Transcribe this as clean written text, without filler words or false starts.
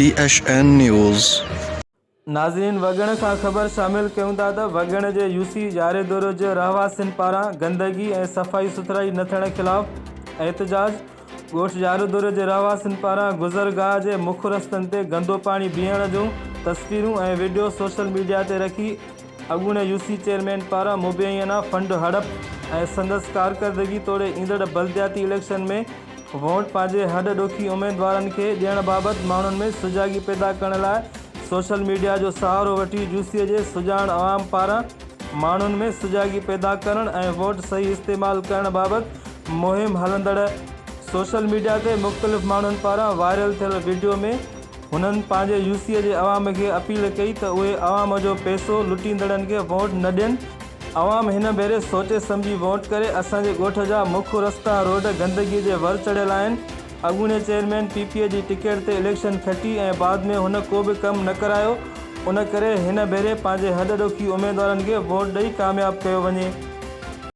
THN news. नाज़रीन, वगण खां ख़बर शामिल कयूं था त वगण जे यूसी यारेदोर जे रहवासियुनि पारां गंदगी ऐं सफ़ाई सुथराई न थियण ख़िलाफ़ एहतजाज। ॻोठ यारेदोर जे रहवासियुनि पारां गुज़रगाह जे मुख्य रस्तनि ते गंदो पाणी बीहण जूं तस्वीरूं ऐं वीडियो सोशल मीडिया ते रखी अॻूणे यूसी चेयरमैन पारां मुबैना फंड हड़प ऐं संदसि कारकर्दगी तोड़े ईंदड़ बल्दियाती इलेक्शन में वोट पंहिंजे हॾ ॾोखी उम्मीदवारनि खे ॾियण बाबति माण्हुनि में सुजाॻी पैदा करण लाइ सोशल मीडिया जो सहारो वठी यूसीअ जे सुजाण अवाम पारां माण्हुनि में सुजाॻी पैदा करण ऐं वोट सही इस्तेमालु करण बाबति मुहिम हलंदड़। सोशल मीडिया ते मुख़्तलिफ़ माण्हुनि पारां वायरल थियल वीडियो में हुननि पंहिंजे यूसीअ जे अवाम खे अपील कई त उहे अवाम जो पैसो लुटींदड़नि खे वोट न ॾियनि। अवाम हिन भेरे सोचे सम्झी वोट करे। असांजे ॻोठ जा मुख्य रस्ता रोड गंदगी जे वर चढ़ियल आहिनि। अॻूणे चेयरमैन पीपीए जी टिकट ते इलेक्शन खटी ऐं बाद में हुन को बि कमु न करायो। उन करे हिन भेरे पंहिंजे हॾ ॾोखी उम्मीदवारनि खे वोट ॾेई कामयाबु कयो वञे।